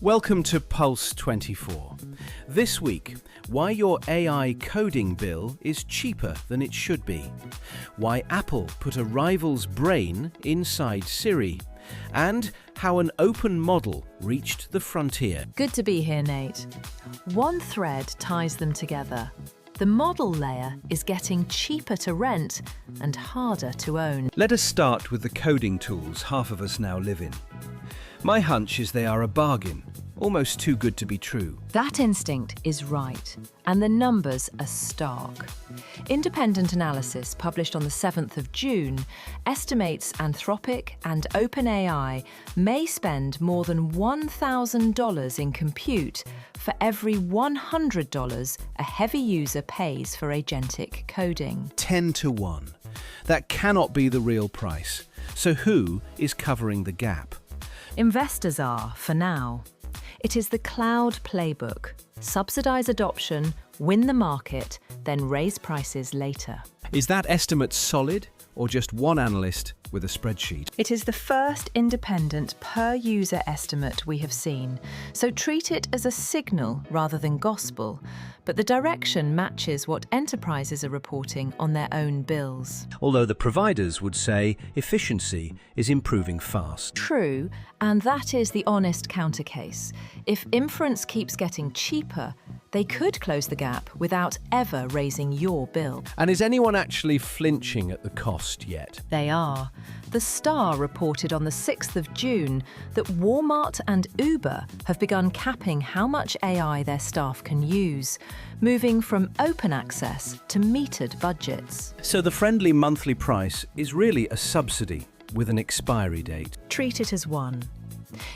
Welcome to Pulse 24. This week, why your AI coding bill is cheaper than it should be, why Apple put a rival's brain inside Siri, and how an open model reached the frontier. Good to be here, Nate. One thread ties them together. The model layer is getting cheaper to rent and harder to own. Let us start with the coding tools half of us now live in. My hunch is they are a bargain, almost too good to be true. That instinct is right, and the numbers are stark. Independent analysis published on the 7th of June estimates Anthropic and OpenAI may spend more than $1,000 in compute for every $100 a heavy user pays for agentic coding. 10 to 1. That cannot be the real price. So who is covering the gap? Investors are, for now. It is the cloud playbook. Subsidize adoption, win the market, then raise prices later. Is that estimate solid or just one analyst with a spreadsheet? It is the first independent per-user estimate we have seen, so treat it as a signal rather than gospel, but the direction matches what enterprises are reporting on their own bills. Although the providers would say efficiency is improving fast. True, and that is the honest counter case. If inference keeps getting cheaper, they could close the gap without ever raising your bill. And is anyone actually flinching at the cost yet? They are. The Star reported on the 6th of June that Walmart and Uber have begun capping how much AI their staff can use, moving from open access to metered budgets. So the friendly monthly price is really a subsidy with an expiry date. Treat it as one.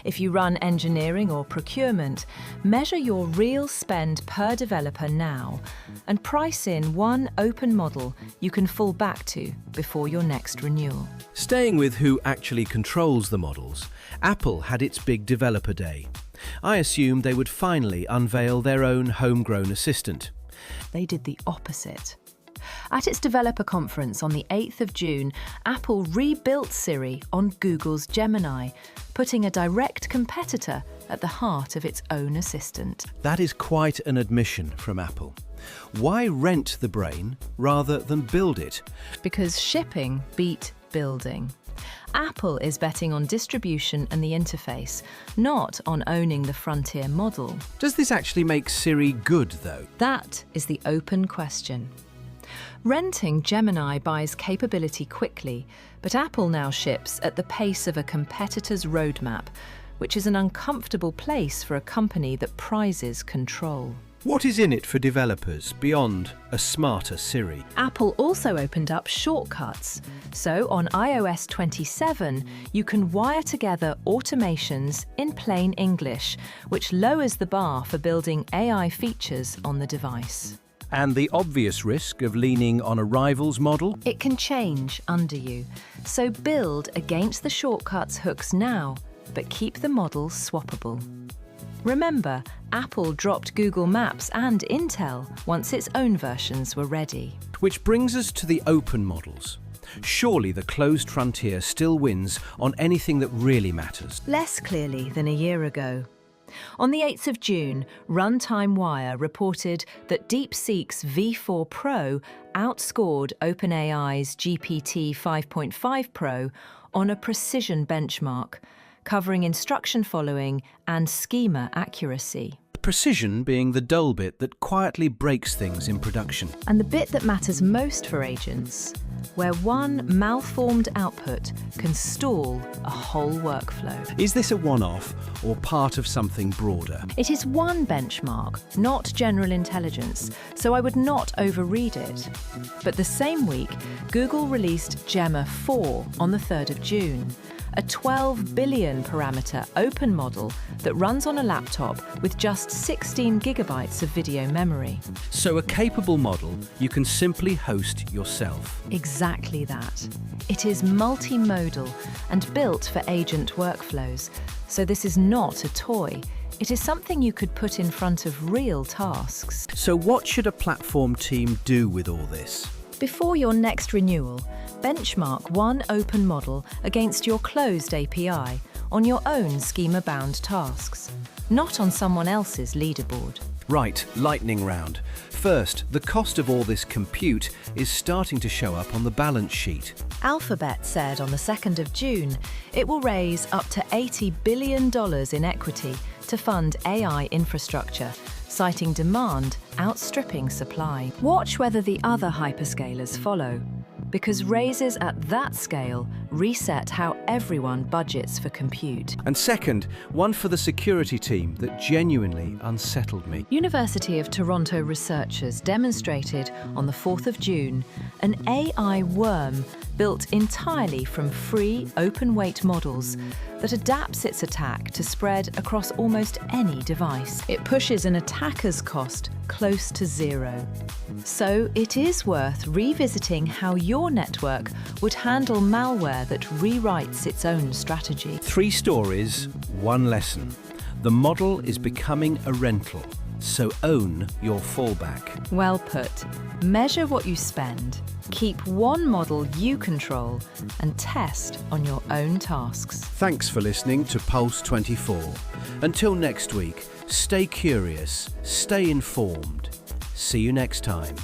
If you run engineering or procurement, measure your real spend per developer now and price in one open model you can fall back to before your next renewal. Staying with who actually controls the models, Apple had its big developer day. I assumed they would finally unveil their own homegrown assistant. They did the opposite. At its developer conference on the 8th of June, Apple rebuilt Siri on Google's Gemini, putting a direct competitor at the heart of its own assistant. That is quite an admission from Apple. Why rent the brain rather than build it? Because shipping beat building. Apple is betting on distribution and the interface, not on owning the frontier model. Does this actually make Siri good, though? That is the open question. Renting Gemini buys capability quickly, but Apple now ships at the pace of a competitor's roadmap, which is an uncomfortable place for a company that prizes control. What is in it for developers beyond a smarter Siri? Apple also opened up shortcuts. So on iOS 27, you can wire together automations in plain English, which lowers the bar for building AI features on the device. And the obvious risk of leaning on a rival's model? It can change under you, so build against the shortcuts hooks now, but keep the model swappable. Remember, Apple dropped Google Maps and Intel once its own versions were ready. Which brings us to the open models. Surely the closed frontier still wins on anything that really matters. Less clearly than a year ago. On the 8th of June, Runtime Wire reported that DeepSeek's V4 Pro outscored OpenAI's GPT 5.5 Pro on a precision benchmark, covering instruction following and schema accuracy. Precision being the dull bit that quietly breaks things in production. And the bit that matters most for agents, where one malformed output can stall a whole workflow. Is this a one-off or part of something broader? It is one benchmark, not general intelligence, so I would not overread it. But the same week, Google released Gemma 4 on the 3rd of June, a 12 billion parameter open model that runs on a laptop with just 16 gigabytes of video memory. So a capable model you can simply host yourself. Exactly that. It is multimodal and built for agent workflows, so this is not a toy. It is something you could put in front of real tasks. So what should a platform team do with all this? Before your next renewal, benchmark one open model against your closed API on your own schema-bound tasks. not on someone else's leaderboard. Right, lightning round. First, the cost of all this compute is starting to show up on the balance sheet. Alphabet said on the 2nd of June it will raise up to $80 billion in equity to fund AI infrastructure, citing demand outstripping supply. Watch whether the other hyperscalers follow, because raises at that scale reset how everyone budgets for compute. And second, one for the security team that genuinely unsettled me. University of Toronto researchers demonstrated on the 4th of June an AI worm built entirely from free open-weight models that adapts its attack to spread across almost any device. It pushes an attacker's cost close to zero. So it is worth revisiting how your network would handle malware that rewrites its own strategy. 3 stories, 1 lesson. The model is becoming a rental, so own your fallback. Well put. Measure what you spend, keep one model you control, and test on your own tasks. Thanks for listening to Pulse 24. Until next week, stay curious, stay informed. See you next time.